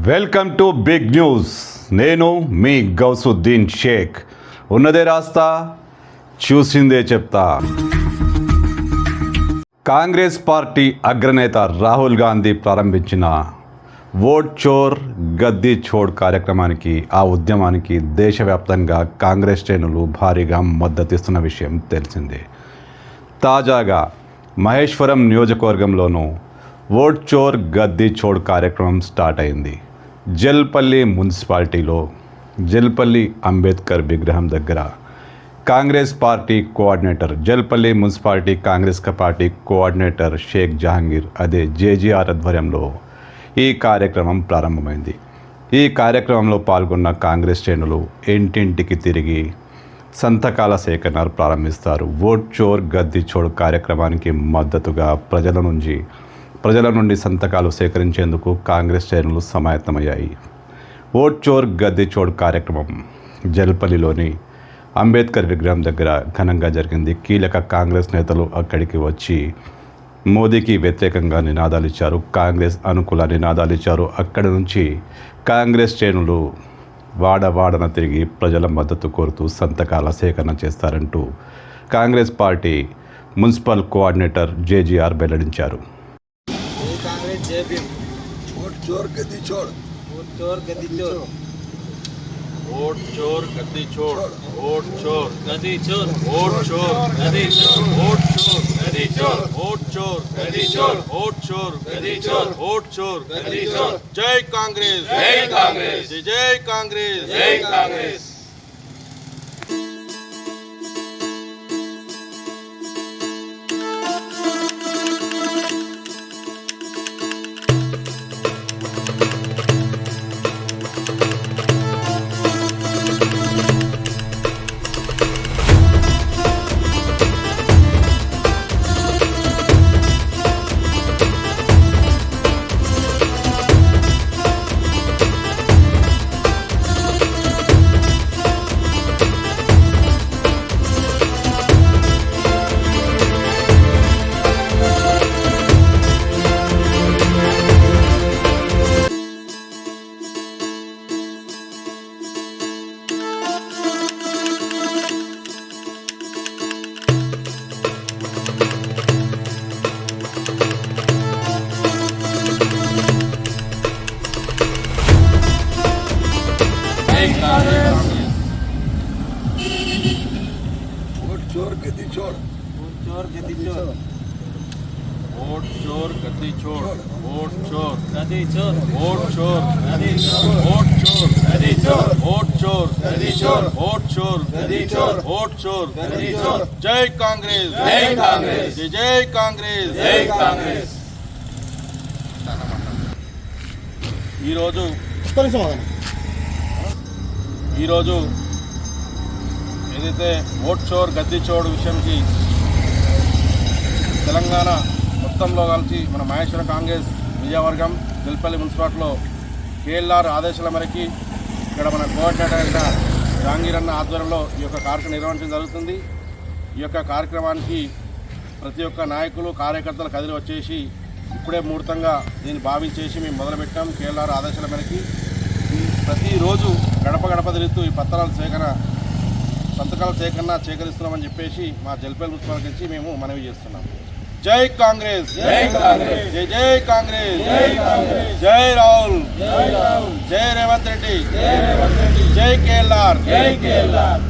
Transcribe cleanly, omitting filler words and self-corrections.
Welcome to big news. నేను మీ గౌసుద్దీన్ షేక్. ఉన్నదే రాస్తా, చూసిందే చెప్తా. కాంగ్రెస్ పార్టీ అగ్రనేత రాహుల్ గాంధీ ప్రారంభించిన ఓట్ చోర్ గద్దీ చోడ్ కార్యక్రమానికి, ఆ ఉద్యమానికి దేశవ్యాప్తంగా కాంగ్రెస్ శ్రేణులు భారీగా మద్దతిస్తున్న విషయం తెలిసిందే. తాజాగా మహేశ్వరం నియోజకవర్గంలోనూ ఓట్ చోర్ గద్దీ చోడ్ కార్యక్రమం స్టార్ట్ అయింది. జల్పల్లి మున్సిపాలిటీలో జల్పల్లి అంబేద్కర్ విగ్రహం దగ్గర Congress party coordinator, Jalpalli municipality Congress party coordinator Shaik Jahangir, అదే జేజీఆర్ ఆధ్వర్యంలో ఈ కార్యక్రమం ప్రారంభమైంది. ఈ కార్యక్రమంలో పాల్గొన్న కాంగ్రెస్ శ్రేణులు ఇంటింటికి తిరిగి సంతకాల సేకరణ ప్రారంభిస్తారు. ఓట్ చోర్ గద్దీ చోడ్ కార్యక్రమానికి మద్దతుగా ప్రజల నుండి సంతకాలు సేకరించేందుకు కాంగ్రెస్ శ్రేణులు సమాయత్తమయ్యాయి. ఓట్ చోర్ గద్దీ చోడ్ కార్యక్రమం జల్పల్లిలోని అంబేద్కర్ విగ్రహం దగ్గర ఘనంగా జరిగింది. కీలక కాంగ్రెస్ నేతలు అక్కడికి వచ్చి మోదీకి వ్యతిరేకంగా నినాదాలు ఇచ్చారు, కాంగ్రెస్ అనుకూల నినాదాలు ఇచ్చారు. అక్కడి నుంచి కాంగ్రెస్ శ్రేణులు వాడవాడన తిరిగి ప్రజల మద్దతు కోరుతూ సంతకాల సేకరణ చేస్తారంటూ కాంగ్రెస్ పార్టీ మున్సిపల్ కోఆర్డినేటర్ జేజీఆర్ వెల్లడించారు. वोट चोर गद्दी छोड़, वोट चोर गद्दी चोर, वोट चोर गद्दी छोड़, वोट चोर गद्दी चोर, वोट चोर गद्दी चोर, वोट चोर गद्दी चोर, वोट चोर गद्दी चोर, वोट चोर गद्दी चोर, वोट चोर गद्दी चोर। जय कांग्रेस, जय कांग्रेस, जय कांग्रेस, जय कांग्रेस। वोट चोर गद्दी छोड़, वोट चोर गद्दी चोर, वोट चोर गद्दी छोड़, वोट चोर गद्दी चोर, वोट चोर गद्दी चोर, वोट चोर गद्दी चोर, वोट चोर गद्दी चोर, वोट चोर गद्दी चोर, वोट चोर गद्दी चोर। जय कांग्रेस, जय कांग्रेस, जय कांग्रेस, जय कांग्रेस। ఈరోజు ఏదైతే ఓట్ చోర్ గద్దీ చోడ్ విషయంకి తెలంగాణ మొత్తంలో కలిసి మన మహేశ్వర కాంగ్రెస్ నియోజకవర్గం జల్పల్లి మున్సిపాలిటీలో కేఎల్ఆర్ ఆదేశాల మేరకు ఇక్కడ మన కోఆర్డినేటర్ అయిన జహాంగీర్ అన్న ఆధ్వర్యంలో ఈ యొక్క కార్యక్రమం నిర్వహించడం జరుగుతుంది. ఈ యొక్క కార్యక్రమానికి ప్రతి ఒక్క నాయకులు కార్యకర్తలు కదిలి వచ్చేసి ఇప్పుడే ముహూర్తంగా దీన్ని భావించేసి మేము మొదలుపెట్టాం. కేఎల్ఆర్ ఆదేశాల మేరకు ప్రతిరోజు గడప గడప తిరుగుతూ ఈ సంతకాల సేకరణ సేకరిస్తున్నామని చెప్పేసి మా జల్పల్లి మున్సిపాలిటీ నుంచి మేము మనవి చేస్తున్నాం. జై కాంగ్రెస్, జై కాంగ్రెస్, జై జై కాంగ్రెస్, జై కాంగ్రెస్, జై రాహుల్, జై రాహుల్, జై రేవంత్ రెడ్డి, జై రేవంత్ రెడ్డి, జై కేఎల్ఆర్, జై కేఎల్ఆర్.